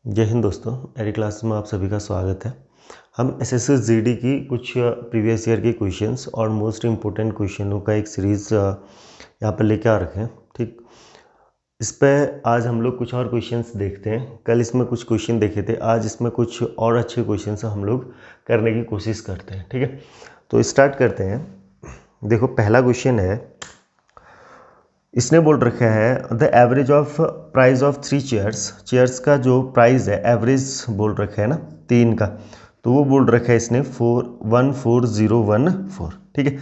जय हिंद दोस्तों, मेरी क्लास में आप सभी का स्वागत है। हम एसएससी जीडी की कुछ प्रीवियस ईयर के क्वेश्चंस और मोस्ट इम्पोर्टेंट क्वेश्चनों का एक सीरीज़ यहाँ पर लेके आ रखे हैं। ठीक, इस पे आज हम लोग कुछ और क्वेश्चंस देखते हैं। कल इसमें कुछ क्वेश्चन देखे थे, आज इसमें कुछ और अच्छे क्वेश्चंस हम लोग करने की कोशिश करते हैं। ठीक है, तो स्टार्ट करते हैं। देखो, पहला क्वेश्चन है, इसने बोल रखा है the average of price of 3 chairs का जो प्राइस है एवरेज बोल रखा है ना 3 का, तो वो बोल रखा है इसने 14014। ठीक है,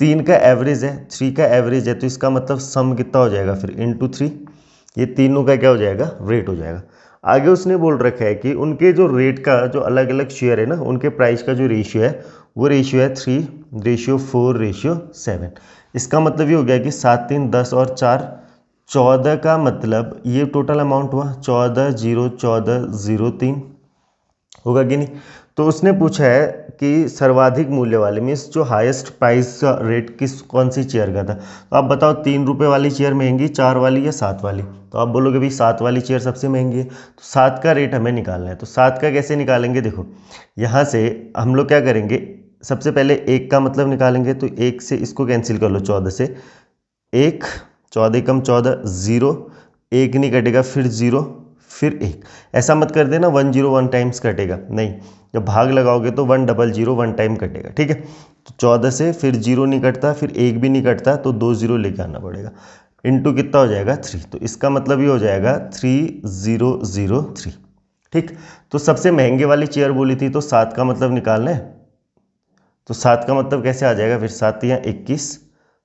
3 का एवरेज है, 3 का एवरेज है, तो इसका मतलब सम कितना हो जाएगा फिर इंटू 3, ये तीनों का क्या हो जाएगा, रेट हो जाएगा। आगे उसने बोल रखा है कि उनके जो रेट का जो अलग अलग शेयर है ना, उनके प्राइस का जो रेशियो है वो रेशियो है 3:4:7। इसका मतलब ये हो गया कि 7 3 10 और 4 14 का मतलब ये टोटल अमाउंट हुआ 14,014,03 होगा कि नहीं। तो उसने पूछा है कि सर्वाधिक मूल्य वाले मीन्स जो हाईएस्ट प्राइस का रेट कौन सी चेयर का था। तो आप बताओ 3 रुपये वाली चेयर महंगी, 4 वाली या 7 वाली। तो आप बोलोगे भाई 7 वाली चेयर सबसे महंगी है, तो 7 का रेट हमें निकालना है। तो 7 का कैसे निकालेंगे, देखो यहाँ से हम लोग क्या करेंगे, सबसे पहले 1 का मतलब निकालेंगे। तो 1 से इसको कैंसिल कर लो, 14 से 1, 14 कम 14, 0, 1 नहीं कटेगा, फिर 0, फिर 1। ऐसा मत कर देना 101 टाइम्स कटेगा, नहीं, जब भाग लगाओगे तो 10001 टाइम कटेगा। ठीक है, तो 14 से फिर 0 नहीं कटता, फिर 1 भी नहीं कटता, तो 2 0 लेके आना पड़ेगा। इंटू कितना हो जाएगा 3, तो इसका मतलब ये हो जाएगा 3003। ठीक, तो सबसे महंगे वाली चेयर बोली थी, तो 7 का मतलब निकालना है। तो 7 का मतलब कैसे आ जाएगा फिर, 7 या 21,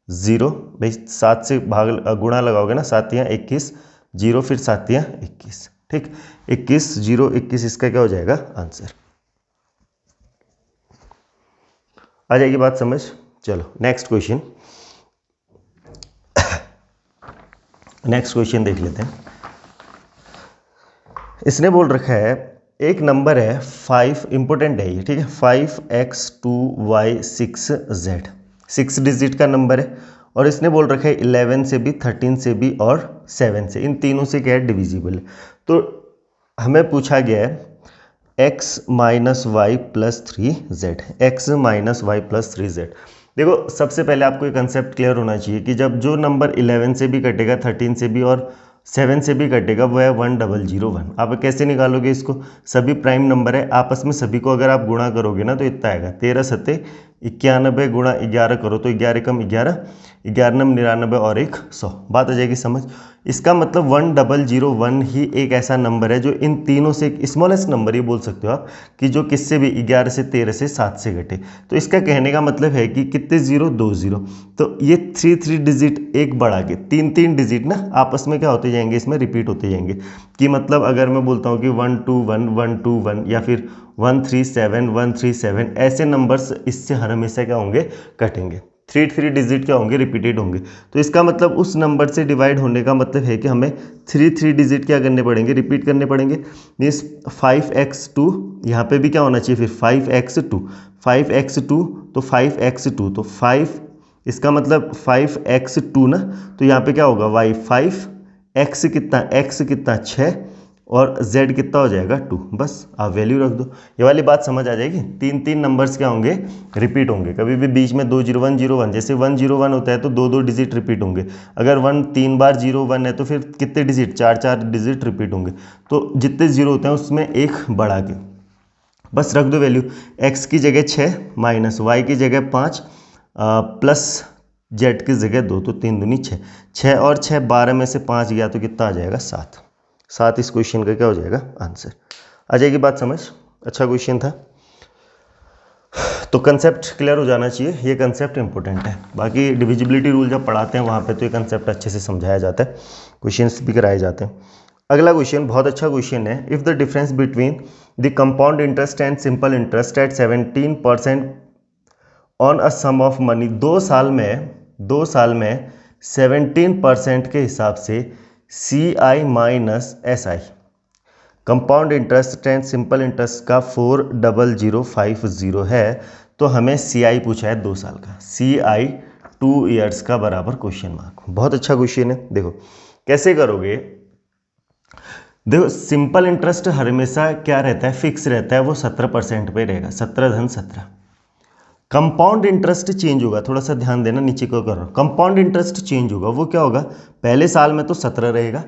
0, भाई 7 से भाग गुणा लगाओगे ना, 7 या 21, 0, फिर 7 या 21। ठीक, 21 0 21, इसका क्या हो जाएगा आंसर। आ जाएगी बात समझ। चलो नेक्स्ट क्वेश्चन, नेक्स्ट क्वेश्चन देख लेते हैं। इसने बोल रखा है एक नंबर है 5, इंपोर्टेंट है ये, ठीक है, 5x2y6z, 6 डिजिट का नंबर है, और इसने बोल रखा है 11 से भी, 13 से भी और 7 से, इन तीनों से क्या है, डिविजिबल है। तो हमें पूछा गया है x minus Y plus 3z, x minus Y plus 3z। देखो सबसे पहले आपको एक कंसेप्ट क्लियर होना चाहिए कि जब जो नंबर 11 से भी कटेगा, 13 से भी और 7 से भी कटेगा, वो है 1001। आप कैसे निकालोगे इसको, सभी प्राइम नंबर है, आपस में सभी को अगर आप गुणा करोगे ना तो इतना आएगा 13 सत्ते 91 गुणा 11 करो तो 11 कम 11, 11 नम 99 और 1 100, बात आ जाएगी समझ। इसका मतलब 1001 ही एक ऐसा नंबर है जो इन तीनों से स्मॉलेस्ट नंबर, ये बोल सकते हो आप कि जो किससे भी 11 से 13 से 7 से घटे। तो इसका कहने का मतलब है कि कितने जीरो, 2 जीरो, तो ये 3 डिजिट एक बढ़ा के 3 डिजिट ना आपस में क्या होते जाएंगे, इसमें रिपीट होते जाएंगे। कि मतलब अगर मैं बोलता हूँ कि 121 121 या फिर 137 137, ऐसे नंबर्स इससे हर हमेशा क्या होंगे, कटेंगे। 3 डिजिट क्या होंगे, रिपीटेड होंगे। तो इसका मतलब उस नंबर से डिवाइड होने का मतलब है कि हमें 3 डिजिट क्या करने पड़ेंगे, रिपीट करने पड़ेंगे। मीन्स 5x2, यहाँ पे भी क्या होना चाहिए फिर 5x2, 5x2 तो 5x2 तो 5, इसका मतलब 5x2 ना, तो यहाँ पे क्या होगा y 5, x कितना 6 और z कितना हो जाएगा 2, बस आप वैल्यू रख दो, ये वाली बात समझ आ जाएगी। 3 नंबर्स क्या होंगे, रिपीट होंगे। कभी भी बीच में 20101, जैसे 101 होता है तो 2 डिजिट रिपीट होंगे। अगर 1 3 बार 01 है तो फिर कितने डिजिट, 4 डिजिट रिपीट होंगे। तो जितने जीरो होते हैं उसमें एक बढ़ा के बस रख दो वैल्यू, x की जगह 6 माइनस y की जगह 5 प्लस z की जगह 2, तो 3 दूनी 6, 6 और 6 12 में से 5 गया तो कितना आ जाएगा 7, 7 इस क्वेश्चन का क्या हो जाएगा आंसर। आ जाएगी बात समझ, अच्छा क्वेश्चन था। तो कंसेप्ट क्लियर हो जाना चाहिए, ये कंसेप्ट इंपॉर्टेंट है। बाकी डिविजिबिलिटी रूल जब पढ़ाते हैं वहाँ पे तो ये कंसेप्ट अच्छे से समझाया जाता है, क्वेश्चंस भी कराए जाते हैं। अगला क्वेश्चन बहुत अच्छा क्वेश्चन है, if the difference between the compound interest and simple interest at 17% on a sum of money, 2 साल में 17% के हिसाब से CI minus SI, compound interest and simple interest का 40050 है, तो हमें CI पूछा है 2 साल का, CI 2 ईयर्स का बराबर क्वेश्चन मार्क। बहुत अच्छा क्वेश्चन है। देखो कैसे करोगे, देखो सिंपल इंटरेस्ट हमेशा क्या रहता है, फिक्स रहता है, वो 17% पे रहेगा, 17 × 17। कंपाउंड इंटरेस्ट चेंज होगा, थोड़ा सा ध्यान देना, नीचे को कर रहा हूँ। कंपाउंड इंटरेस्ट चेंज होगा, वो क्या होगा, पहले साल में तो 17 रहेगा,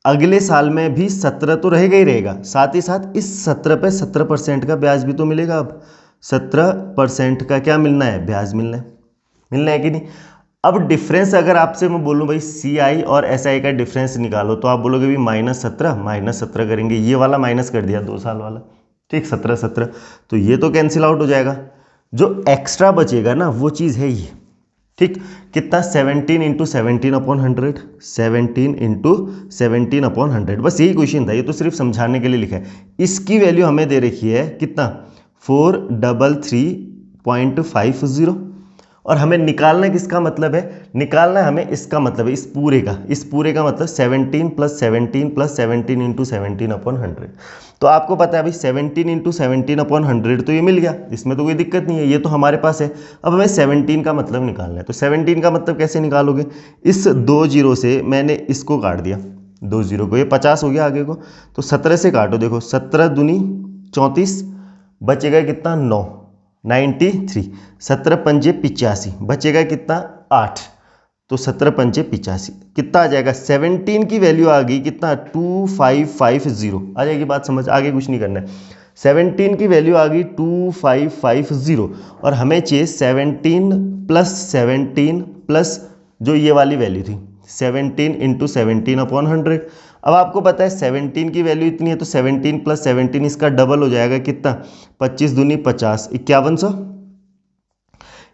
अगले साल में भी 17 तो रहेगा ही रहेगा, साथ ही साथ इस 17 पे 17% का ब्याज भी तो मिलेगा। अब 17% का क्या मिलना है, ब्याज मिलना है कि नहीं। अब डिफरेंस अगर आपसे मैं बोलूँ भाई CI और SI का डिफरेंस निकालो, तो आप बोलोगे भाई -17 करेंगे, ये वाला माइनस कर दिया 2 साल वाला, ठीक, 17 तो ये तो कैंसिल आउट हो जाएगा। जो एक्स्ट्रा बचेगा ना वो चीज़ है ये, ठीक, कितना, 17 × 17/100, 17 × 17/100। बस यही क्वेश्चन था, ये तो सिर्फ समझाने के लिए लिखा है। इसकी वैल्यू हमें दे रखी है कितना, 433.50, और हमें निकालना किसका मतलब है, निकालना हमें इसका मतलब है, इस पूरे का मतलब 17 + 17 + 17 × 17/100। तो आपको पता है भाई 17 × 17/100 तो ये मिल गया, इसमें तो कोई दिक्कत नहीं है, ये तो हमारे पास है। अब हमें 17 का मतलब निकालना है, तो 17 का मतलब कैसे निकालोगे, इस 2 0 से मैंने इसको काट दिया, 2 0 को, ये 50 हो गया आगे को, तो 17 से काटो, देखो 17 दूनी 34, बचेगा कितना, 9, 93, 17 पंजे 85, बचेगा कितना, 8, तो 17 पंजे 85 कितना आ जाएगा, 17 की वैल्यू आ गई कितना, 2550 आ जाएगी। बात समझ, आगे कुछ नहीं करना है। 17 की वैल्यू आ गई 2550, और हमें चाहिए 17 + 17 प्लस जो ये वाली वैल्यू थी, 17 × 17/100। अब आपको पता है 17 की वैल्यू इतनी है, तो 17 + 17 इसका डबल हो जाएगा कितना, 25 दूनी 50, 5100।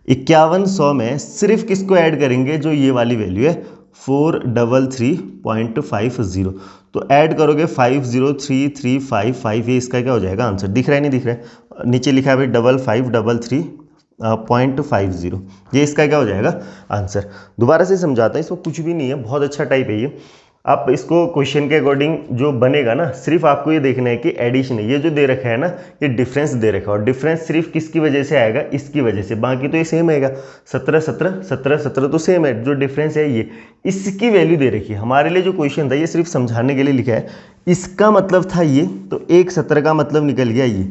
5100 में सिर्फ किसको ऐड करेंगे, जो ये वाली वैल्यू है 433.50, तो ऐड करोगे 503355, ये इसका क्या हो जाएगा आंसर, दिख रहा है नहीं दिख रहा है, नीचे लिखा है भाई 5533.50, ये इसका क्या हो जाएगा आंसर। दोबारा से समझाता है, इसको कुछ भी नहीं है, बहुत अच्छा टाइप है ये। आप इसको क्वेश्चन के अकॉर्डिंग जो बनेगा ना, सिर्फ आपको ये देखना है कि एडिशन है, ये जो दे रखा है ना, ये डिफरेंस दे रखा है, और डिफरेंस सिर्फ किसकी वजह से आएगा, इसकी वजह से, बाकी तो ये सेम आएगा, 17 17 17 17 तो सेम है, जो डिफरेंस है ये, इसकी वैल्यू दे रखी है। हमारे लिए जो क्वेश्चन था ये सिर्फ समझाने के लिए लिखा है, इसका मतलब था ये, तो 1 17 का मतलब निकल गया ये,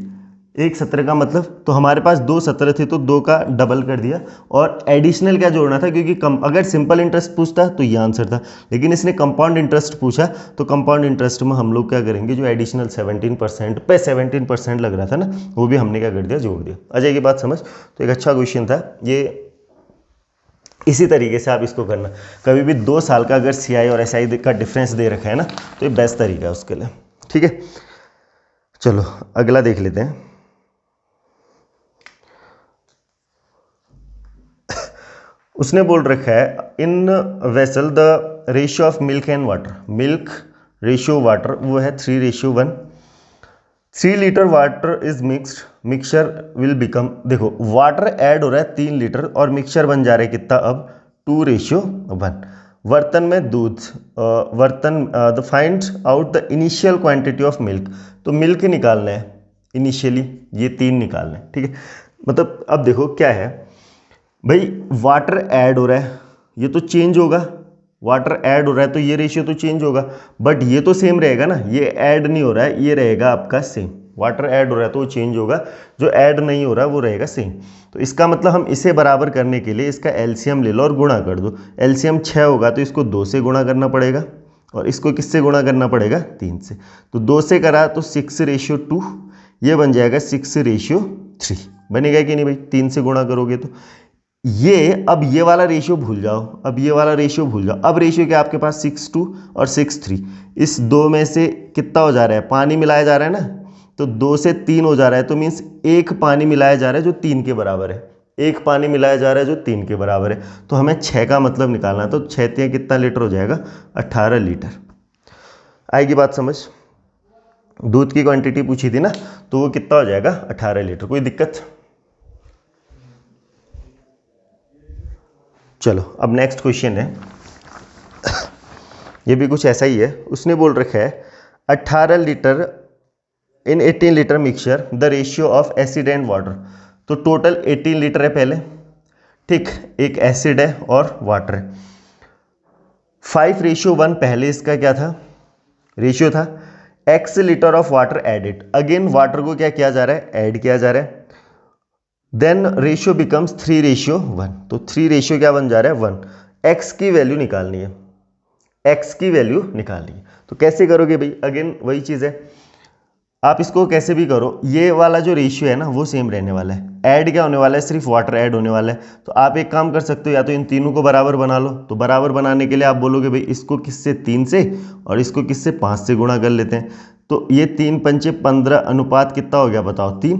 1 17 का मतलब, तो हमारे पास 2 17 थे तो 2 का डबल कर दिया, और एडिशनल क्या जोड़ना था, क्योंकि अगर सिंपल इंटरेस्ट पूछता तो ये आंसर था, लेकिन इसने कंपाउंड इंटरेस्ट पूछा, तो कंपाउंड इंटरेस्ट में हम लोग क्या करेंगे, जो एडिशनल 17% पे 17% लग रहा था ना, वो भी हमने क्या कर दिया, जोड़ दिया। आ जाएगी बात समझ। तो एक अच्छा क्वेश्चन था ये, इसी तरीके से आप इसको करना, कभी भी 2 साल का अगर CI और SI का डिफरेंस दे रखा है ना, तो ये बेस्ट तरीका है उसके लिए, ठीक है। चलो अगला देख लेते हैं। उसने बोल रखा है, in vessel the ratio of milk and water, milk ratio water वो है 3:1, 3 litre water is mixed, mixture will become, देखो वाटर ऐड हो रहा है 3 लीटर और मिक्सचर बन जा रहा है कितना अब, 2:1। बर्तन में दूध, the find out the initial quantity of milk, तो मिल्क निकालना है इनिशियली, ये 3 निकालना है, ठीक है। मतलब अब देखो क्या है भाई, वाटर ऐड हो रहा है, ये तो चेंज होगा, वाटर ऐड हो रहा है तो ये रेशियो तो चेंज होगा, बट ये तो सेम रहेगा ना, ये ऐड नहीं हो रहा है, ये रहेगा आपका सेम। वाटर ऐड हो रहा है तो वो चेंज होगा, जो ऐड नहीं हो रहा है वो रहेगा सेम। तो इसका मतलब हम इसे बराबर करने के लिए इसका एलसीएम ले लो और गुणा कर दो। एलसीएम 6 होगा तो इसको 2 से गुणा करना पड़ेगा, और इसको किससे गुणा करना पड़ेगा, 3 से। तो 2 से करा तो 6:2, ये बन जाएगा 6:3, बनेगा कि नहीं भाई, 3 से गुणा करोगे तो ये। अब ये वाला रेशियो भूल जाओ, अब ये वाला रेशियो भूल जाओ, अब रेशियो क्या आपके पास 6:2 और 6:3, इस 2 में से कितना हो जा रहा है, पानी मिलाया जा रहा है ना, तो 2 से 3 हो जा रहा है, तो मीन्स 1 पानी मिलाया जा रहा है जो 3 के बराबर है, 1 पानी मिलाया जा रहा है जो 3 के बराबर है। तो हमें 6 का मतलब निकालना है, तो 6 कितना लीटर हो जाएगा, 18 लीटर। आएगी बात समझ। दूध की क्वांटिटी पूछी थी ना, तो वो कितना हो जाएगा, 18 लीटर। कोई दिक्कत। चलो अब नेक्स्ट क्वेश्चन है, ये भी कुछ ऐसा ही है। उसने बोल रखा है 18 litre in 18 litre mixture the ratio of acid and water. तो टोटल 18 लीटर है पहले, ठीक, एक एसिड है और वाटर है। 5:1 पहले इसका क्या था, रेशियो था। x litre of water added, again water को क्या किया जा रहा है, ऐड किया जा रहा है, देन रेशियो बिकम्स 3:1, तो 3 रेशियो क्या बन जा रहा है 1, x की वैल्यू निकालनी है, x की वैल्यू निकालनी है। तो कैसे करोगे भाई, अगेन वही चीज़ है, आप इसको कैसे भी करो, ये वाला जो रेशियो है ना वो सेम रहने वाला है, ऐड क्या होने वाला है, सिर्फ वाटर ऐड होने वाला है। तो आप एक काम कर सकते हो, या तो इन तीनों को बराबर बना लो, तो बराबर बनाने के लिए आप बोलोगे भाई इसको किससे 3 से और इसको किससे 5 से गुणा कर लेते हैं, तो ये 3 पंचे 15 अनुपात कितना हो गया बताओ 3,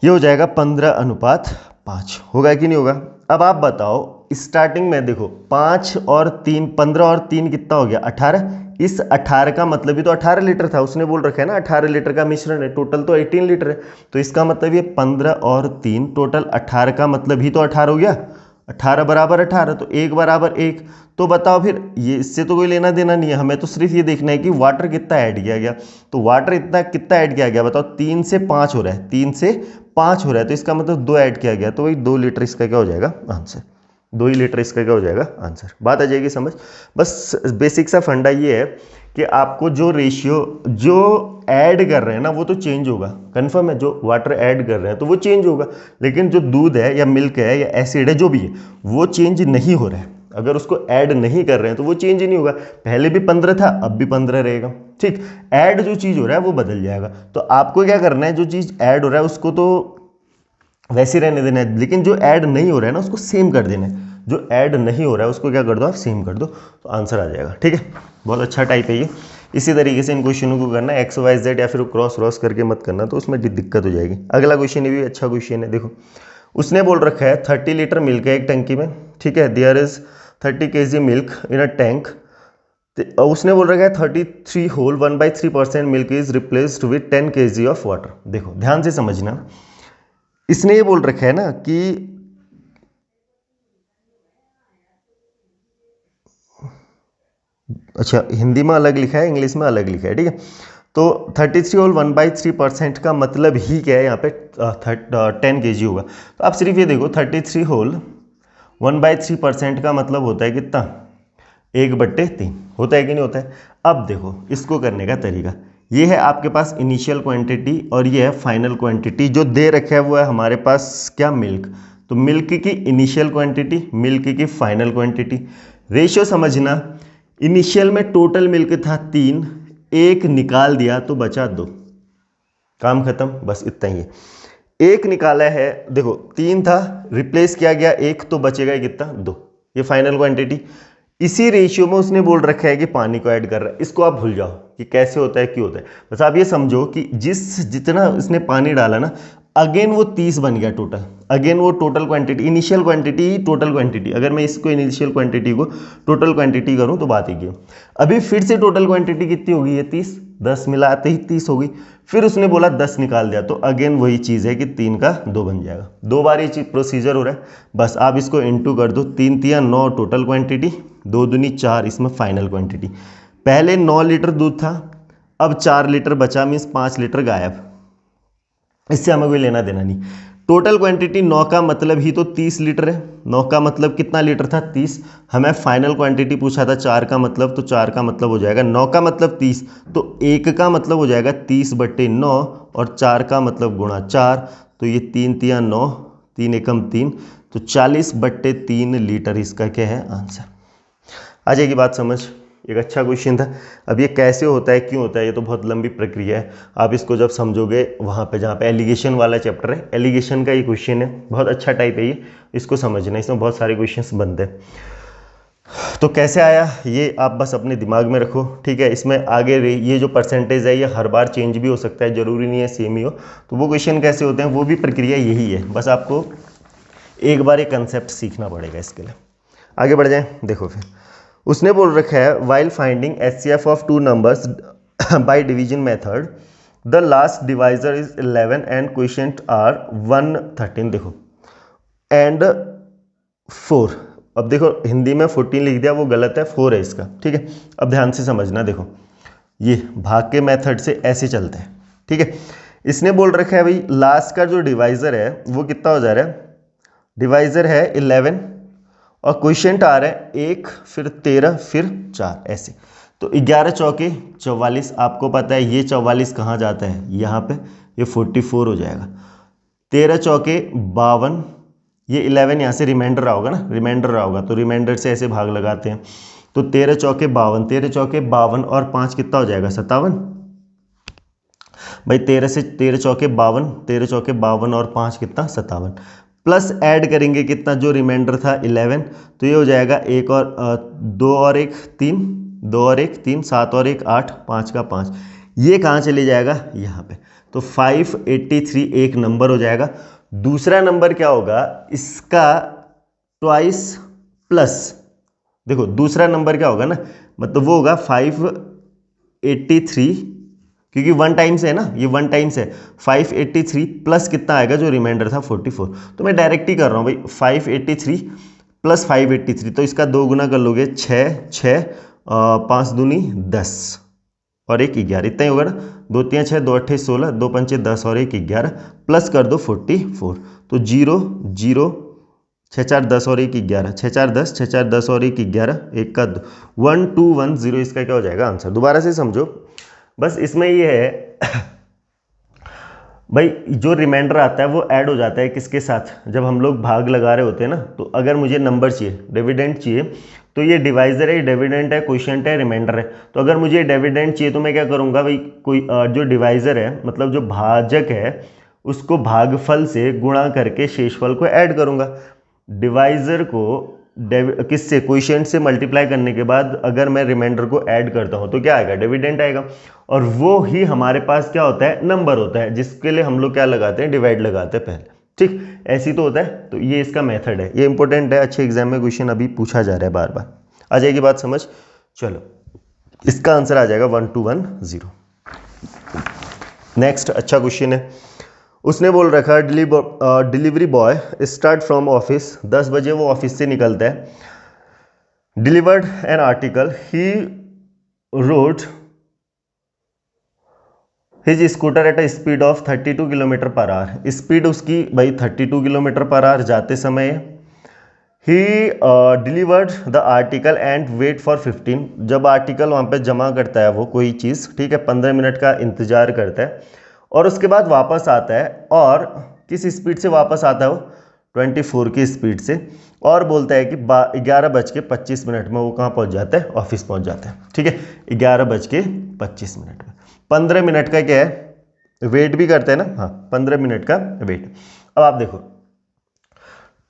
ये हो जाएगा 15:5, होगा कि नहीं होगा। अब आप बताओ स्टार्टिंग में देखो 5 और 3, 15 और 3 कितना हो गया 18, इस 18 का मतलब ही तो 18 लीटर था, उसने बोल रखा है ना 18 लीटर का मिश्रण है, टोटल तो 18 लीटर है, तो इसका मतलब ये 15 और 3 टोटल 18 का मतलब ही तो 18 हो गया, 18 बराबर 18, तो 1 बराबर 1। तो बताओ फिर ये इससे तो कोई लेना देना नहीं है, हमें तो सिर्फ ये देखना है कि वाटर कितना ऐड किया गया, तो वाटर इतना कितना ऐड किया गया बताओ, 3 से 5 हो रहा है, 3 से 5 हो रहा है, तो इसका मतलब 2 ऐड किया गया, तो वही 2 लीटर इसका क्या हो जाएगा आंसर, 2 ही लीटर इसका क्या हो जाएगा आंसर। बात आ जाएगी समझ। बस बेसिक सा फंडा ये है कि आपको जो रेशियो जो ऐड कर रहे हैं ना वो तो चेंज होगा, कंफर्म है, जो वाटर ऐड कर रहे हैं तो वो चेंज होगा, लेकिन जो दूध है या मिल्क है या एसिड है जो भी है वो चेंज नहीं हो रहा है, अगर उसको ऐड नहीं कर रहे हैं तो वो चेंज ही नहीं होगा, पहले भी 15 था अब भी 15 रहेगा, ठीक। ऐड जो चीज़ हो रहा है वो बदल जाएगा, तो आपको क्या करना है, जो चीज़ ऐड हो रहा है उसको तो वैसे रहने देना है, लेकिन जो ऐड नहीं हो रहा है ना उसको सेम कर देना है, जो ऐड नहीं हो रहा है उसको क्या कर दो आप सेम कर दो, तो आंसर आ जाएगा, ठीक है। बहुत अच्छा टाइप है ये, इसी तरीके से इन क्वेश्चनों को करना, एक्स वाई जेड या फिर क्रॉस क्रॉस करके मत करना, तो उसमें दिक्कत हो जाएगी। अगला क्वेश्चन ये भी अच्छा क्वेश्चन है, देखो उसने बोल रखा है 30 लीटर मिल्क है एक टंकी में, ठीक है, there is 30 kg milk in a tank, उसने बोल रखा है 33 whole 1/3% milk is replaced with 10 kg of water. देखो ध्यान से समझना, इसने ये बोल रखा है ना कि अच्छा हिंदी में अलग लिखा है इंग्लिश में अलग लिखा है, ठीक है, तो 33 होल 1/3% का मतलब ही क्या है यहाँ पे 10 kg होगा, तो आप सिर्फ ये देखो 33 होल 1/3% का मतलब होता है कितना 1/3 होता है कि नहीं होता है। अब देखो इसको करने का तरीका ये है, आपके पास इनिशियल क्वांटिटी और ये है फाइनल क्वांटिटी, जो दे रखा है वो है हमारे पास क्या मिल्क, तो मिल्क की इनिशियल क्वांटिटी मिल्क की फाइनल क्वांटिटी, रेशियो समझना, इनिशियल में टोटल मिल्क था 3, 1 निकाल दिया तो बचा 2, काम खत्म, बस इतना ही है, 1 निकाला है, देखो 3 था रिप्लेस किया गया 1 तो बचेगा कितना 2, ये फाइनल क्वांटिटी। इसी रेशियो में उसने बोल रखा है कि पानी को ऐड कर रहा है, इसको आप भूल जाओ कि कैसे होता है क्यों होता है, बस आप ये समझो कि जितना उसने पानी डाला ना अगेन वो 30 बन गया टोटल, अगेन वो total quantity initial quantity total quantity, अगर मैं इसको इनिशियल क्वांटिटी को टोटल क्वांटिटी करूं तो बात ही अभी फिर से टोटल क्वांटिटी कितनी होगी ये 30, 10 मिलाते ही 30 होगी, फिर उसने बोला 10 निकाल दिया, तो अगेन वही चीज़ है कि 3 का 2 बन जाएगा, 2 बार ये चीज प्रोसीजर हो रहा है, बस आप इसको इनटू कर दो, 3 3 9 टोटल क्वांटिटी, 2 दूनी 4 इसमें फाइनल क्वांटिटी, पहले 9 लीटर दूध था अब 4 लीटर बचा, मीन्स 5 लीटर गायब, इससे हमें कोई लेना देना नहीं। टोटल क्वांटिटी 9 का मतलब ही तो 30 लीटर है, 9 का मतलब कितना लीटर था 30, हमें फाइनल क्वांटिटी पूछा था 4 का मतलब, तो 4 का मतलब हो जाएगा 9 का मतलब 30, तो 1 का मतलब हो जाएगा 30/9 और 4 का मतलब गुणा 4, तो ये 3 3 9 3 एकम 3, तो 40/3 लीटर इसका क्या है आंसर। आ जाएगी बात समझ, एक अच्छा क्वेश्चन था। अब ये कैसे होता है क्यों होता है ये तो बहुत लंबी प्रक्रिया है, आप इसको जब समझोगे वहाँ पे जहाँ पे एलिगेशन वाला चैप्टर है, एलिगेशन का ये क्वेश्चन है, बहुत अच्छा टाइप है ये, इसको समझना, इसमें बहुत सारे क्वेश्चंस बनते हैं। तो कैसे आया ये आप बस अपने दिमाग में रखो, ठीक है। इसमें आगे ये जो परसेंटेज है ये हर बार चेंज भी हो सकता है, ज़रूरी नहीं है सेम ही हो, तो वो क्वेश्चन कैसे होते हैं वो भी प्रक्रिया यही है, बस आपको एक बार ये कंसेप्ट सीखना पड़ेगा इसके लिए। आगे बढ़ जाएँ, देखो फिर उसने बोल रखा है while finding HCF of 2 numbers by division method the last divisor is 11 and quotient are 1 13, देखो एंड 4, अब देखो हिंदी में 14 लिख दिया वो गलत है, 4 है इसका, ठीक है। अब ध्यान से समझना, देखो ये भाग के मेथड से ऐसे चलते हैं, ठीक है। इसने बोल रखा है भाई लास्ट का जो डिवाइजर है वो कितना हो जा रहा है, डिवाइजर है 11 और क्वोशिएंट आ रहा है 1 फिर 13 फिर 4, ऐसे तो 11 चौके 44, आपको पता है ये 44 कहाँ जाता है, यहाँ पे, ये 44 हो जाएगा। 13 चौके 52, ये 11 यहाँ से रिमाइंडर रहा होगा ना, रिमाइंडर रहा होगा, तो रिमाइंडर से ऐसे भाग लगाते हैं। तो 13 चौके 52, 13 चौके 52 और 5 कितना हो जाएगा, 57। भाई 13 चौके 52, 13 चौके 52 और 5 कितना, 57। प्लस ऐड करेंगे कितना, जो रिमाइंडर था 11, तो ये हो जाएगा 1 और 2 और 1 3, 2 और 1 3, 7 और 1 8, 5 का 5, ये कहाँ चले जाएगा, यहाँ पे। तो 583 एक नंबर हो जाएगा। दूसरा नंबर क्या होगा, इसका ट्वाइस प्लस, देखो दूसरा नंबर क्या होगा ना, मतलब वो होगा 583, क्योंकि 1 टाइम्स है ना, ये 1 टाइम्स है। 583 प्लस कितना आएगा, जो रिमाइंडर था 44। तो मैं डायरेक्ट ही कर रहा हूँ भाई, 583 प्लस 583, तो इसका 2 गुना कर लोगे 6 6, 5 दूनी 10 और 1 11, इतना ही होगा ना। 2 3 6, 2 8 16, 2 5 10 और 1 11, प्लस कर दो 44। तो 0 0, 6 4 10 और 1 11, 6 4 10, 6 4 10 और 1 11, 1 का 1 2 1 0, इसका क्या हो जाएगा आंसर। दोबारा से समझो, बस इसमें ये है भाई, जो रिमाइंडर आता है वो ऐड हो जाता है किसके साथ, जब हम लोग भाग लगा रहे होते हैं ना। तो अगर मुझे नंबर चाहिए, डिविडेंड चाहिए, तो ये डिवाइजर है, डिविडेंड है, क्वोशिएंट है, रिमाइंडर है। तो अगर मुझे डिविडेंड चाहिए तो मैं क्या करूंगा भाई, कोई जो डिवाइजर है, मतलब जो भाजक है, उसको भागफल से गुणा करके शेषफल को ऐड करूंगा। डिवाइजर को किससे, क्वोशिएंट से मल्टीप्लाई करने के बाद अगर मैं रिमाइंडर को ऐड करता हूं तो क्या आएगा, डिविडेंड आएगा। और वो ही हमारे पास क्या होता है, नंबर होता है, जिसके लिए हम लोग क्या लगाते हैं, डिवाइड लगाते हैं पहले। ठीक, ऐसी तो होता है। तो ये इसका मेथड है, ये इंपॉर्टेंट है, अच्छे एग्जाम में क्वेश्चन अभी पूछा जा रहा है बार बार। आ जाएगी बात समझ। चलो, इसका आंसर आ जाएगा 1210। नेक्स्ट अच्छा क्वेश्चन है, उसने बोल रखा है delivery boy start from office, 10 बजे वो ऑफिस से निकलता है। Delivered an article, he rode his scooter at a speed of 32 kilometre per hour. Speed उसकी भाई 32 किलोमीटर पर आवर जाते समय। He delivered the article and wait for 15, जब आर्टिकल वहाँ पे जमा करता है वो कोई चीज़, ठीक है, 15 मिनट का इंतजार करता है और उसके बाद वापस आता है। और किस स्पीड से वापस आता है वो, 24 की स्पीड से। और बोलता है कि 11:25 में वो कहाँ पहुँच जाता है, ऑफिस पहुँच जाता है। ठीक है, 11:25 में 15 मिनट का क्या है, वेट भी करते हैं ना, हाँ 15 मिनट का वेट। अब आप देखो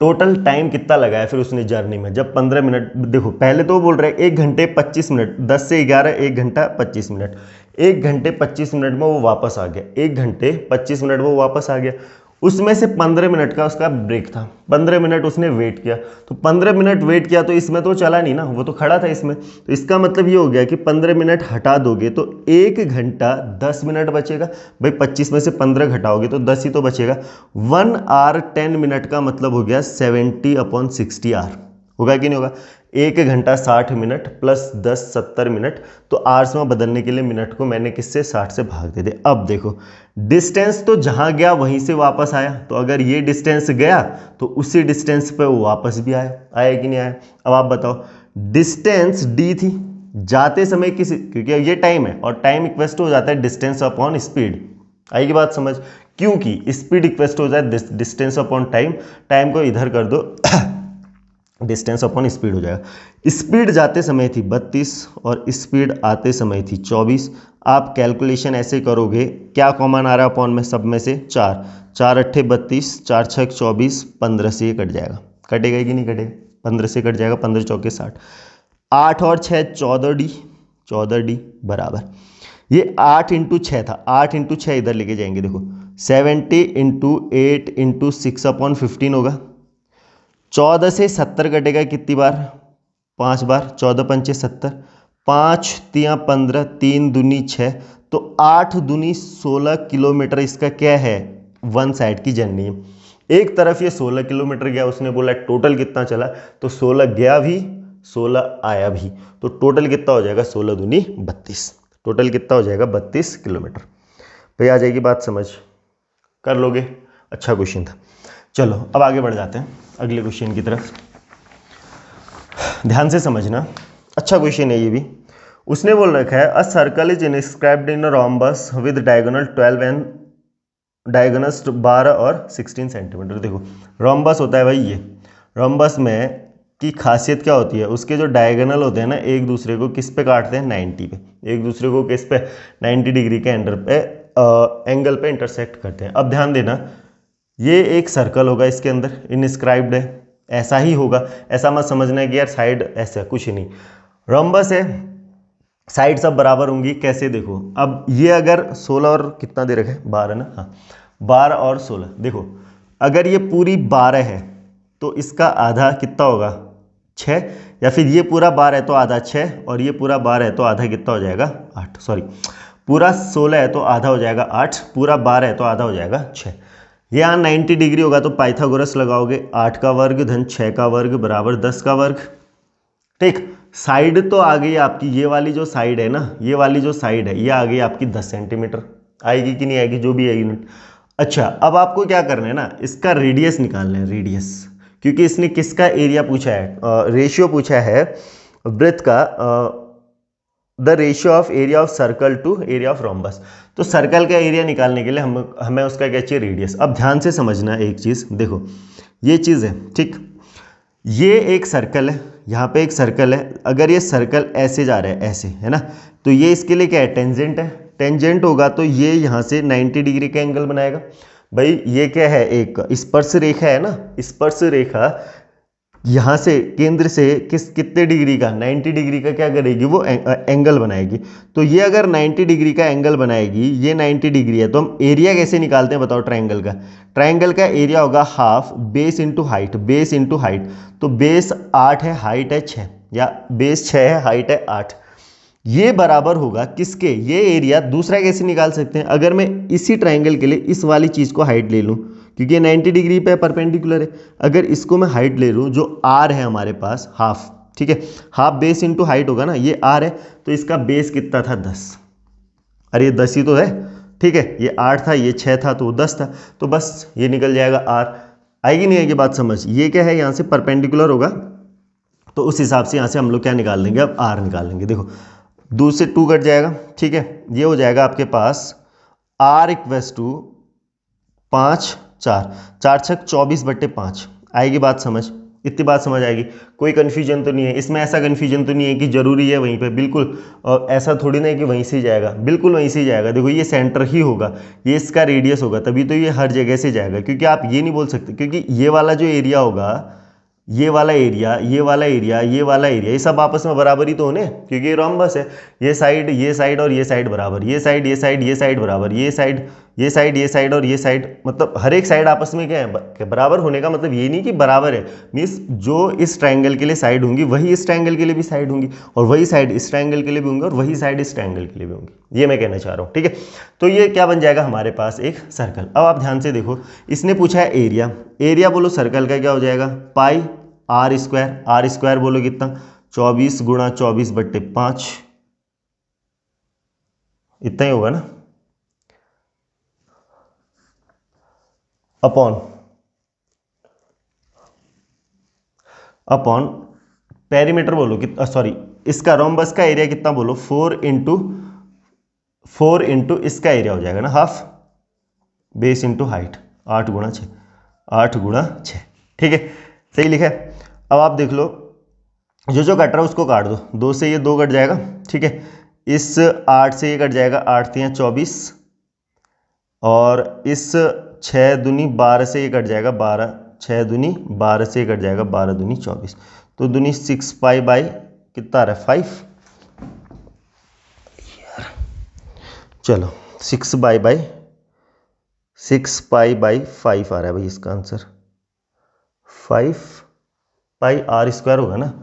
टोटल टाइम कितना लगा है फिर उसने जर्नी में, जब 15 मिनट, देखो पहले तो वो बोल रहे हैं 1 घंटे 25 मिनट, 10 से 11 1 घंटा 25 मिनट, 1 घंटे 25 मिनट में वो वापस आ गया, 1 घंटे 25 मिनट में वो वापस आ गया। उसमें से 15 मिनट का उसका ब्रेक था, 15 मिनट उसने वेट किया। तो 15 मिनट वेट किया तो इसमें तो चला नहीं ना, वो तो खड़ा था इसमें। तो इसका मतलब ये हो गया कि 15 मिनट हटा दोगे तो 1 घंटा 10 मिनट बचेगा। भाई 25 में से 15 घटाओगे तो 10 ही तो बचेगा। 1 आवर 10 मिनट का मतलब हो गया 70/60 आवर, होगा कि नहीं होगा। 1 घंटा 60 मिनट प्लस 10 70 मिनट, तो आवर्स में बदलने के लिए मिनट को मैंने किससे 60 से भाग दे दे। अब देखो डिस्टेंस तो जहां गया वहीं से वापस आया, तो अगर ये डिस्टेंस गया तो उसी डिस्टेंस पे वो वापस भी आया कि नहीं आया। अब आप बताओ, डिस्टेंस डी थी, जाते समय किसी, क्योंकि ये टाइम है और टाइम इक्वेस्ट हो जाता है डिस्टेंस अपॉन स्पीड। आएगी बात समझ, क्योंकि स्पीड इक्वेस्ट हो जाए डिस्टेंस अपॉन टाइम, टाइम को इधर कर दो डिस्टेंस अपॉन स्पीड हो जाएगा। स्पीड जाते समय थी 32 और स्पीड आते समय थी 24। आप कैलकुलेशन ऐसे करोगे, क्या कॉमन आ रहा है अपॉन में, सब में से 4, 4 8 32, 4 6 24, 15 से ये कट जाएगा, कटेगा कि नहीं कटेगा, 15 से कट जाएगा, 15 चौके 60, 8 और 6 14D बराबर, ये 8 इंटू 6 था, 8 इंटू 6 इधर लेके जाएंगे, देखो 70 इंटू 8 इंटू 6/15 होगा। 14 से 70 कटेगा कितनी बार, 5 बार, 14 पंचे 70, 5 तिया 15, 3 दूनी 6, तो 8 दूनी 16 किलोमीटर इसका क्या है, वन साइड की जर्नी है। एक तरफ ये 16 किलोमीटर गया, उसने बोला टोटल कितना चला, तो 16 गया भी 16 आया भी, तो टोटल कितना हो जाएगा, 16 दूनी 32, टोटल कितना हो जाएगा 32 किलोमीटर। भाई आ जाएगी बात समझ, कर लोगे, अच्छा क्वेश्चन था। चलो अब आगे बढ़ जाते हैं अगले क्वेश्चन की तरफ, ध्यान से समझना, अच्छा क्वेश्चन है ये भी। उसने बोल रखा है a circle is inscribed in a rhombus with diagonal 12 and diagonals 12 और 16 सेंटीमीटर। देखो रोम्बस होता है भाई, ये रोम्बस में की खासियत क्या होती है, उसके जो डायगोनल होते हैं ना एक दूसरे को किस पे काटते हैं, 90 पे, एक दूसरे को किस पे 90 डिग्री के एंगल पे इंटरसेक्ट करते हैं। अब ध्यान देना, ये एक सर्कल होगा, इसके अंदर इनस्क्राइब्ड है, ऐसा ही होगा, ऐसा मत समझना है कि यार साइड ऐसा कुछ नहीं। रोम्बस है, साइड सब बराबर होंगी, कैसे देखो, अब ये अगर 16 और कितना दे रखा है 12 ना, हाँ 12 और 16, देखो अगर ये पूरी 12 है तो इसका आधा कितना होगा 6, या फिर ये पूरा 12 है तो आधा 6 और ये पूरा 12 है तो आधा कितना हो जाएगा 8, सॉरी पूरा 16 है तो आधा हो जाएगा 8, पूरा 12 है तो आधा हो जाएगा 6। यहाँ 90 डिग्री होगा तो पाइथागोरस लगाओगे, 8 का वर्ग धन 6 का वर्ग बराबर 10 का वर्ग। ठीक, साइड तो आ गई आपकी, ये वाली जो साइड है ना, ये वाली जो साइड है ये आ गई आपकी 10 सेंटीमीटर, आएगी कि नहीं आएगी, जो भी है यूनिट। अच्छा अब आपको क्या करना है ना, इसका रेडियस निकालना है, रेडियस, क्योंकि इसने किसका एरिया पूछा है, रेशियो पूछा है वृत्त का, the ratio of area of circle to area of rhombus. तो सर्कल का एरिया निकालने के लिए हमें उसका क्या चाहिए, रेडियस। अब ध्यान से समझना एक चीज़, देखो ये चीज़ है, ठीक, ये एक सर्कल है, यहाँ पे एक सर्कल है, अगर ये सर्कल ऐसे जा रहा है ऐसे, है ना, तो ये इसके लिए क्या है, टेंजेंट है, टेंजेंट होगा तो ये यहाँ से 90 डिग्री का एंगल बनाएगा। भाई ये क्या है, एक स्पर्श रेखा है ना, स्पर्श रेखा यहाँ से केंद्र से कितने डिग्री का, 90 डिग्री का क्या करेगी, वो एंगल बनाएगी। तो ये अगर 90 डिग्री का एंगल बनाएगी, ये 90 डिग्री है, तो हम एरिया कैसे निकालते हैं बताओ, ट्रायंगल का, ट्रायंगल का एरिया होगा half base into height, base into height, तो बेस 8 है, हाइट है 6, या बेस 6 है, हाइट है 8, ये बराबर होगा किसके, ये एरिया दूसरा कैसे निकाल सकते हैं, अगर मैं इसी ट्रायंगल के लिए इस वाली चीज़ को हाइट ले लूँ, क्योंकि ये 90 डिग्री पे परपेंडिकुलर है, अगर इसको मैं हाइट ले लूँ जो आर है हमारे पास हाफ, ठीक है, हाफ बेस इंटू हाइट होगा ना, ये आर है तो इसका बेस कितना था 10, अरे ये 10 ही तो है, ठीक है, ये 8 था, ये 6 था तो 10 था, तो बस ये निकल जाएगा आर। आएगी नहीं आएगी बात समझ, ये क्या है यहाँ से परपेंडिकुलर होगा तो उस हिसाब से यहाँ से हम लोग क्या निकाल लेंगे, अब आर निकाल लेंगे। देखो 2 से 2 कट जाएगा, ठीक है, ये हो जाएगा आपके पास आर इक्वस टू 5 4 4 छक 24/5, आएगी बात समझ, इतनी बात समझ आएगी, कोई कन्फ्यूजन तो नहीं है इसमें, ऐसा कन्फ्यूजन तो नहीं है कि जरूरी है वहीं पे, बिल्कुल ऐसा थोड़ी ना है कि वहीं से ही जाएगा, बिल्कुल वहीं से ही जाएगा। देखो ये सेंटर ही होगा, ये इसका रेडियस होगा, तभी तो ये हर जगह से जाएगा, क्योंकि आप ये नहीं बोल सकते, क्योंकि ये वाला जो एरिया होगा, ये वाला एरिया, ये वाला एरिया, ये वाला एरिया, ये सब आपस में बराबर ही तो होने, क्योंकि ये रोम्बस है, ये साइड और ये साइड बराबर, ये साइड ये साइड ये साइड बराबर, ये साइड ये साइड ये साइड और ये साइड, मतलब हर एक साइड आपस में क्या है, बराबर होने का मतलब ये नहीं कि बराबर है, मीन्स जो इस ट्रायंगल के लिए साइड होंगी वही इस ट्रायंगल के लिए भी साइड होंगी, और वही साइड इस ट्रायंगल के लिए भी होंगी, और वही साइड इस ट्रायंगल के लिए भी होंगी, ये मैं कहना चाह रहा हूँ, ठीक है। तो ये क्या बन जाएगा हमारे पास, एक सर्कल। अब आप ध्यान से देखो, इसने पूछा है एरिया, एरिया बोलो सर्कल का क्या हो जाएगा, पाई आर स्क्वायर, आर स्क्वायर बोलो कितना, 24 गुणा 24/5, इतना ही होगा ना, अपॉन अपॉन पेरीमीटर बोलो कितना, सॉरी इसका रोम्बस का एरिया कितना बोलो, 4 इंटू इसका एरिया हो जाएगा ना हाफ, बेस इंटू हाइट, 8 गुणा 6, 8 गुणा 6, ठीक है, सही लिखा है। अब आप देख लो, जो जो कट रहा है उसको काट दो, 2 से ये 2 कट जाएगा, ठीक है, इस 8 से ये कट जाएगा, 8 3 24, और इस 6 दूनी 12 से ये कट जाएगा, 12 6 दूनी 12 से ये कट जाएगा, 12 दूनी 24, तो दूनी 6 पाई बाई कितना आ रहा है 5, चलो 6 पाई बाई 5 आ रहा है भाई इसका आंसर, 5 पाई आर स्क्वायर होगा ना,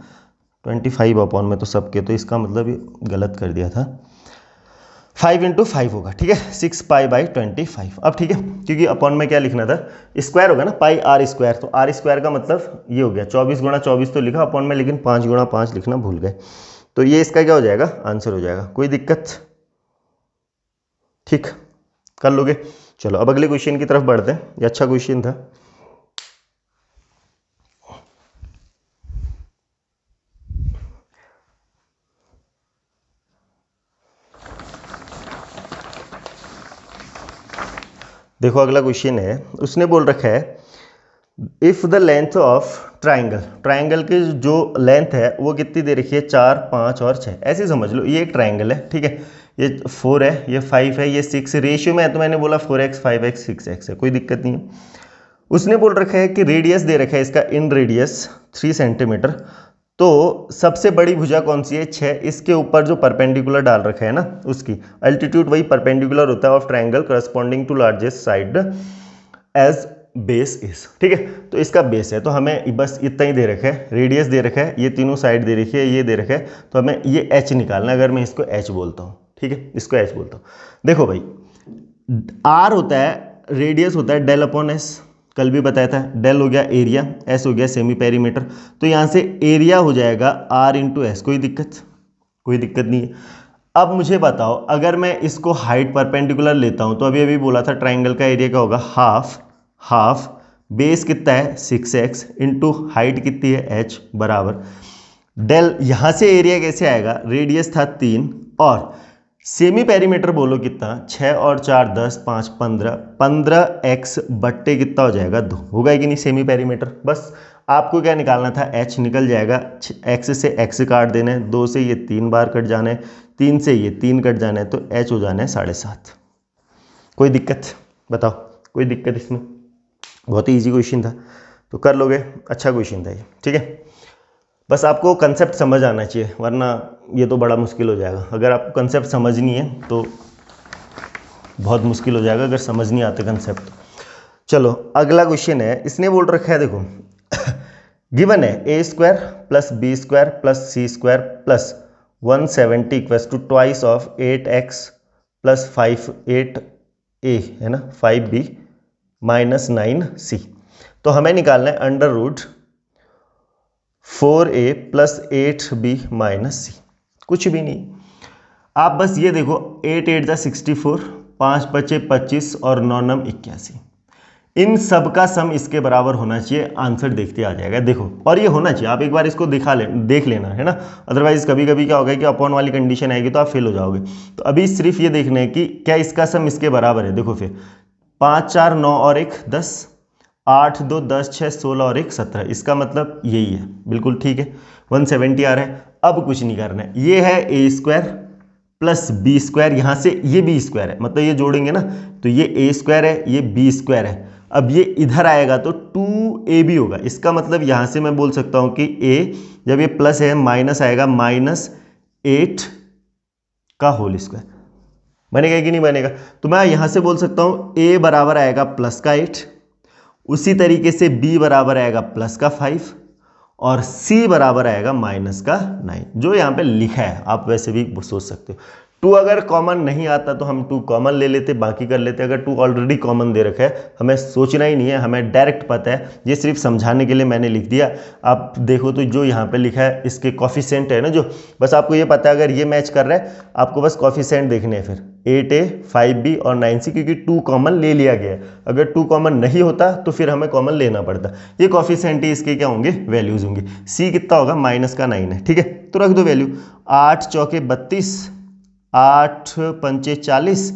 25 अपॉन में तो सबके, तो इसका मतलब ये गलत कर दिया था, 5 इंटू 5 होगा, ठीक है, 6 पाई बाई 25। अब ठीक है, क्योंकि अपॉन में क्या लिखना था, स्क्वायर होगा ना, पाई आर स्क्वायर, तो आर स्क्वायर का मतलब ये हो गया 24 गुणा 24 तो लिखा अपॉन में, लेकिन 5 गुणा 5 लिखना भूल गए, तो ये इसका क्या हो जाएगा, आंसर हो जाएगा। कोई दिक्कत, ठीक कर लोगे। चलो अब अगले क्वेश्चन की तरफ बढ़ते हैं, ये अच्छा क्वेश्चन था। देखो अगला क्वेश्चन है, उसने बोल रखा है if the length of triangle की जो लेंथ है वो कितनी दे रखी है, 4, 5 और 6। ऐसे समझ लो ये एक ट्राइंगल है, ठीक है, ये 4 है, ये 5 है, ये 6 रेशियो में है, तो मैंने बोला 4x 5x 6x है, कोई दिक्कत नहीं है। उसने बोल रखा है कि रेडियस दे रखा है इसका, इन रेडियस 3 सेंटीमीटर, तो सबसे बड़ी भुजा कौन सी है, 6। इसके ऊपर जो परपेंडिकुलर डाल रखा है ना, उसकी अल्टीट्यूड वही परपेंडिकुलर होता है of triangle corresponding to largest side as base is, ठीक है। तो इसका बेस है, तो हमें बस इतना ही दे रखा है, रेडियस दे रखा है, ये तीनों साइड दे रखी है, ये दे रखा है, तो हमें ये h निकालना है। अगर मैं इसको h बोलता हूँ, ठीक है, इसको h बोलता हूँ। देखो भाई r होता है, रेडियस होता है डेल अपॉन एस, कल भी बताया था, डेल हो गया एरिया, एस हो गया सेमी पेरीमीटर, तो यहाँ से एरिया हो जाएगा r इंटू एस। कोई दिक्कत नहीं है। अब मुझे बताओ अगर मैं इसको हाइट परपेंडिकुलर लेता हूँ, तो अभी अभी बोला था ट्राइंगल का एरिया क्या होगा, हाफ बेस कितना है 6x इंटू हाइट कितनी है h बराबर डेल, यहाँ से एरिया कैसे आएगा, रेडियस था 3 और सेमी पेरीमीटर बोलो कितना, 6 और 4 10 5 15x बट्टे कितना हो जाएगा 2, होगा कि नहीं सेमी पेरीमीटर। बस आपको क्या निकालना था, h निकल जाएगा, x से x काट देना है, 2 से ये 3 बार कट जाना है, 3 से ये 3 कट जाना है, तो h हो जाना है 7.5। कोई दिक्कत बताओ, कोई दिक्कत इसमें? बहुत ही ईजी क्वेश्चन था, तो कर लोगे, अच्छा क्वेश्चन था ये, ठीक है। बस आपको कंसेप्ट समझ आना चाहिए, वरना ये तो बड़ा मुश्किल हो जाएगा। अगर आपको कंसेप्ट समझनी है तो बहुत मुश्किल हो जाएगा, अगर समझ नहीं आते कंसेप्ट। चलो अगला क्वेश्चन है, इसने बोल रखा है, देखो गिवन है a square plus B square plus C square plus 170 equals to twice of 8x plus 8a है ना, 5b माइनस 9c। तो हमें निकालना है under root 4a plus 8b minus C. कुछ भी नहीं, आप बस ये देखो 8 8 जा 64, 5 बचे 25 और 9 9 81, इन सब का सम इसके बराबर होना चाहिए, आंसर देखते आ जाएगा। देखो और ये होना चाहिए, आप एक बार इसको देख लेना है ना, अदरवाइज कभी कभी क्या होगा कि अपॉन वाली कंडीशन आएगी तो आप फेल हो जाओगे। तो अभी सिर्फ ये देखना है कि क्या इसका सम इसके बराबर है। देखो फिर 5 4 9 और 1 10, 8 2 10 6 16 और 1 17, इसका मतलब यही है, बिल्कुल ठीक है, 170 आ रहा है। अब कुछ नहीं करना है, ये है ए स्क्वायर प्लस बी स्क्वायर, यहाँ से ये बी स्क्वायर है, मतलब ये जोड़ेंगे ना तो ये ए स्क्वायर है, ये बी स्क्वायर है। अब ये इधर आएगा तो 2ab होगा, इसका मतलब यहाँ से मैं बोल सकता हूँ कि a जब ये प्लस है माइनस आएगा, -8 का होल स्क्वायर। बनेगा कि नहीं बनेगा? तो मैं यहाँ से बोल सकता हूँ a बराबर आएगा प्लस का 8, उसी तरीके से b बराबर आएगा प्लस का 5 और c बराबर आएगा माइनस का 9, जो यहाँ पे लिखा है। आप वैसे भी सोच सकते हो। 2 अगर कॉमन नहीं आता तो हम 2 कॉमन ले लेते, बाकी कर लेते। अगर 2 ऑलरेडी कॉमन दे रखा है, हमें सोचना ही नहीं है, हमें डायरेक्ट पता है। ये सिर्फ समझाने के लिए मैंने लिख दिया। आप देखो तो जो यहाँ पे लिखा है इसके कॉफिशेंट है ना, जो बस आपको ये पता है अगर ये मैच कर रहा है, आपको बस कॉफिशेंट देखने हैं। फिर 8a 5b और 9c, क्योंकि 2 कॉमन ले लिया गया है। अगर 2 कॉमन नहीं होता तो फिर हमें कॉमन लेना पड़ता। ये कॉफिशेंट ही इसके क्या होंगे, वैल्यूज होंगे। c कितना होगा, माइनस का 9 है, ठीक है, तो रख दो वैल्यू। 8 चौके 32, 8 पंचे 40,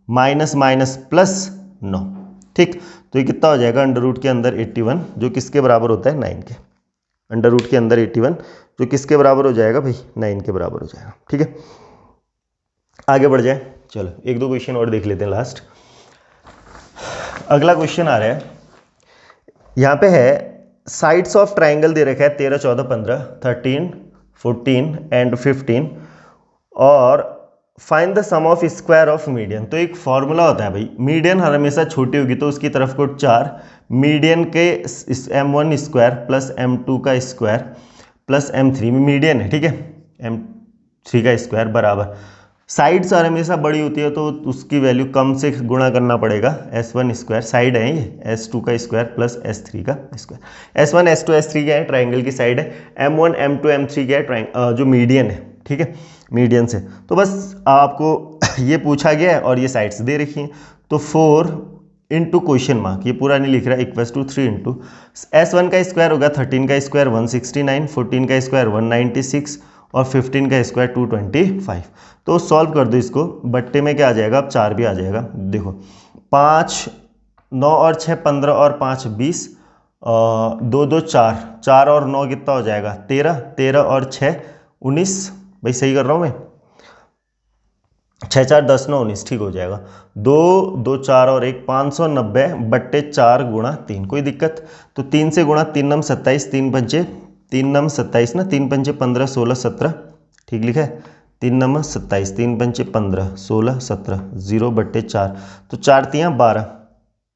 माइनस माइनस प्लस 9, ठीक। तो ये कितना हो जाएगा, अंडर रूट के अंदर 81, जो किसके बराबर होता है 9 के। अंडर रूट के अंदर 81 जो किसके बराबर हो जाएगा भाई, 9 के बराबर हो जाएगा, ठीक है। आगे बढ़ जाए, चलो 1 2 क्वेश्चन और देख लेते हैं लास्ट। अगला क्वेश्चन आ रहा है, यहाँ पे है साइड्स ऑफ ट्राइंगल दे रखा है 13 14 15 13 14 एंड 15 और find the sum of square of median. तो एक फॉर्मूला होता है भाई, मीडियन हर हमेशा छोटी होगी तो उसकी तरफ को 4, मीडियन के m1 स्क्वायर प्लस m2 का स्क्वायर प्लस m3 में मीडियन है, ठीक है, m3 का स्क्वायर बराबर साइड्स हर हमेशा बड़ी होती है तो उसकी वैल्यू कम से गुणा करना पड़ेगा। s1 स्क्वायर साइड है ये, s2 का स्क्वायर प्लस s3 का स्क्वायर। s1 s2 s3 क्या है, ट्राइंगल की साइड है। m1 m2 m3 क्या है, जो मीडियन है, ठीक है, मीडियन से। तो बस आपको ये पूछा गया है और ये साइड्स दे रखी हैं, तो 4 इंटू क्वेश्चन मार्क, ये पूरा नहीं लिख रहा है, इक्वल्स टू 3 इंटू s1 का स्क्वायर होगा 13 का स्क्वायर 169, 14 का स्क्वायर 196 और 15 का स्क्वायर 225। तो सॉल्व कर दो इसको, बट्टे में क्या आ जाएगा, अब 4 भी आ जाएगा। देखो 5 9 और 6 15 और 5 20, 2 2 4, 4 और 9 कितना हो जाएगा 13, 13 और 6 19, भाई सही कर रहा हूँ मैं, 6 4 10 9 19, ठीक हो जाएगा। 2 2 4 और 1 590 बट्टे 4 गुणा 3, कोई दिक्कत? तो 3 से गुणा, 3 नम 27, 3 पंचे 3 नम 27 ना, 3 पंचे 15 16 17, ठीक लिखा है, 3 नम 27, 3 पंचे 15 16 17, 0 बट्टे 4, तो 4 तियाँ 12,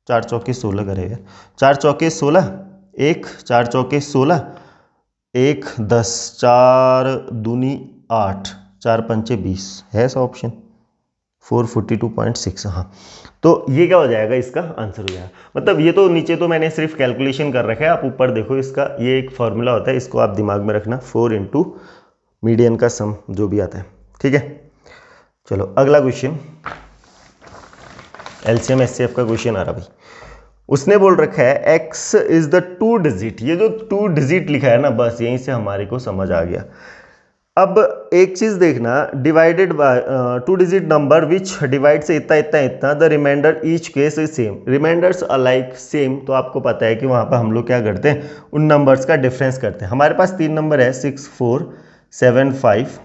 4 चौके 16 करेगा, 4 चौके 16, 1 4 चौके 16, 1 10, 4 दूनी 8, 4 पंचे 20, है ऐसा ऑप्शन 442.6। हाँ, तो ये क्या हो जाएगा, इसका आंसर हो जाएगा। मतलब ये तो नीचे तो मैंने सिर्फ कैलकुलेशन कर रखा है, आप ऊपर देखो, इसका ये एक फॉर्मूला होता है, इसको आप दिमाग में रखना, 4 इंटू मीडियन का सम जो भी आता है, ठीक है। चलो अगला क्वेश्चन, एलसीएम एचसीएफ का क्वेश्चन आ रहा भाई। उसने बोल रखा है x इज द 2 डिजिट, ये जो 2 डिजिट लिखा है ना, बस यहीं से हमारे को समझ आ गया। अब एक चीज देखना, divided by 2 digit number which divide से इतना इतना इतना, the remainder each case is same, remainders alike same, तो आपको पता है कि वहां पर हम लोग क्या करते हैं, उन नंबर्स का डिफरेंस करते हैं। हमारे पास 3 नंबर है 6 4 7 5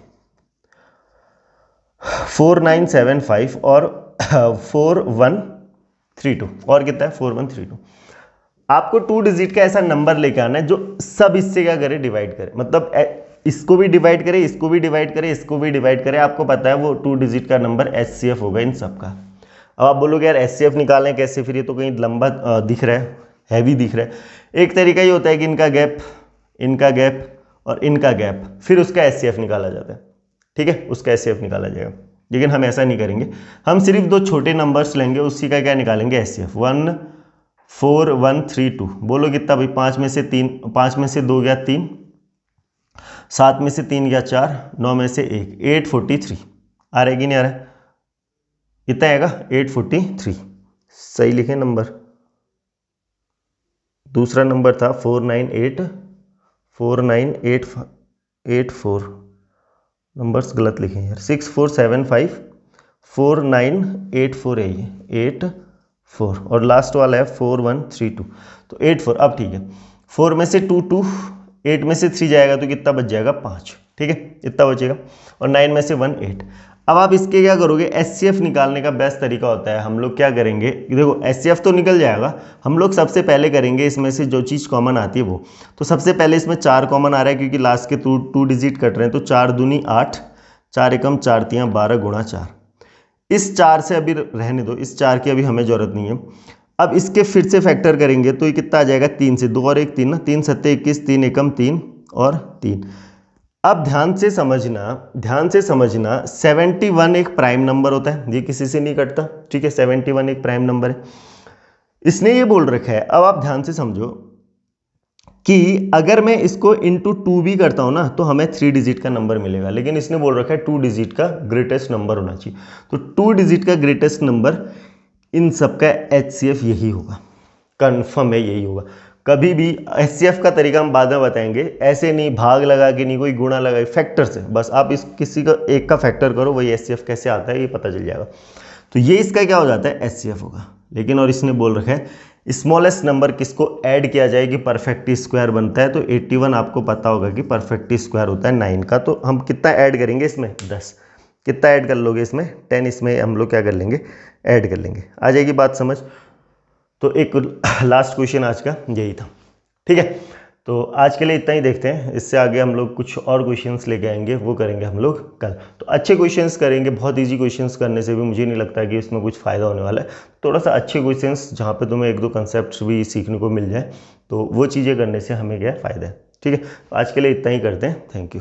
4 9 7 5 और 4 1 3 2, और कितना है 4 1 3 2। आपको 2 डिजिट का ऐसा नंबर लेके आना है जो सब इससे क्या करे, डिवाइड करे, मतलब इसको भी डिवाइड करे, इसको भी डिवाइड करे, इसको भी डिवाइड करे। आपको पता है वो 2 डिजिट का नंबर एचसीएफ होगा इन सब का। अब आप बोलोगे यार एचसीएफ निकालें कैसे, फिर ये तो कहीं लंबा दिख रहा है, हैवी दिख रहा है। एक तरीका ये होता है कि इनका गैप और इनका गैप, फिर उसका एचसीएफ निकाला जाता है, ठीक है, उसका एचसीएफ निकाला जाएगा। लेकिन हम ऐसा नहीं करेंगे, हम सिर्फ 2 छोटे नंबर्स लेंगे, उसी का क्या निकालेंगे, एचसीएफ। 1 4 1 3 2, बोलो कितना भाई, 5 में से 3, 5 में से 2 गया 3, 7 में से 3 गया 4, 9 में से 1, 843। आ रहा है कि नहीं आ रहा है, कितना आएगा 843, सही लिखे नंबर। दूसरा नंबर था 49884, नंबर्स गलत लिखे यार, 6475 4984 है ये 84, और लास्ट वाला है 4132, तो 84। अब ठीक है, 4 में से 2 2, 8 में से 3 जाएगा तो कितना बच जाएगा 5, ठीक है, इतना बचेगा, और 9 में से 1 8। अब आप इसके क्या करोगे, एचसीएफ निकालने का बेस्ट तरीका होता है, हम लोग क्या करेंगे, देखो एचसीएफ तो निकल जाएगा, हम लोग सबसे पहले करेंगे इसमें से जो चीज़ कॉमन आती है वो, तो सबसे पहले इसमें 4 कॉमन आ रहा है क्योंकि लास्ट के 2 डिजिट कट रहे हैं, तो 4 दूनी 8, 4 एकम 4 तियाँ 12 गुणा 4। इस 4 से अभी रहने दो, इस 4 की अभी हमें जरूरत नहीं है। अब इसके फिर से फैक्टर करेंगे तो ये कितना आ जाएगा, 3 से, 2 और 1 3 ना, 3 सत्ते 21, 3 एकम 3 और 3। अब ध्यान से समझना 71 एक प्राइम नंबर होता है, ये किसी से नहीं कटता, ठीक है, 71 एक प्राइम नंबर है। इसने ये बोल रखा है, अब आप ध्यान से समझो कि अगर मैं इसको इंटू 2 भी करता हूं ना तो हमें 3 डिजिट का नंबर मिलेगा, लेकिन इसने बोल रखा है 2 डिजिट का ग्रेटेस्ट नंबर होना चाहिए, तो 2 डिजिट का ग्रेटेस्ट नंबर इन सब का एचसीएफ यही होगा, कंफर्म है यही होगा। कभी भी एचसीएफ का तरीका हम बाद में बताएंगे, ऐसे नहीं भाग लगा के नहीं, कोई गुणा लगा, फैक्टर से, बस आप इस किसी का एक का फैक्टर करो, वही एचसीएफ कैसे आता है ये पता चल जाएगा। तो ये इसका क्या हो जाता है, एचसीएफ होगा। लेकिन और इसने बोल रखा है स्मॉलेस्ट नंबर किसको ऐड किया जाए कि परफेक्ट स्क्वायर बनता है, तो 81 आपको पता होगा कि परफेक्ट स्क्वायर होता है 9 का, तो हम कितना ऐड करेंगे इसमें, 10। कितना ऐड कर लोगे इसमें, 10, इसमें हम लोग क्या कर लेंगे, ऐड कर लेंगे, आ जाएगी बात समझ। तो एक लास्ट क्वेश्चन आज का यही था, ठीक है। तो आज के लिए इतना ही देखते हैं, इससे आगे हम लोग कुछ और क्वेश्चंस लेके आएंगे, वो करेंगे हम लोग कल। तो अच्छे क्वेश्चंस करेंगे, बहुत इजी क्वेश्चंस करने से भी मुझे नहीं लगता कि इसमें कुछ फ़ायदा होने वाला है। थोड़ा सा अच्छे क्वेश्चंस जहाँ पे तुम्हें 1-2 कंसेप्ट भी सीखने को मिल जाए, तो वो चीज़ें करने से हमें क्या फ़ायदा है, ठीक है। आज के लिए इतना ही करते हैं, थैंक यू।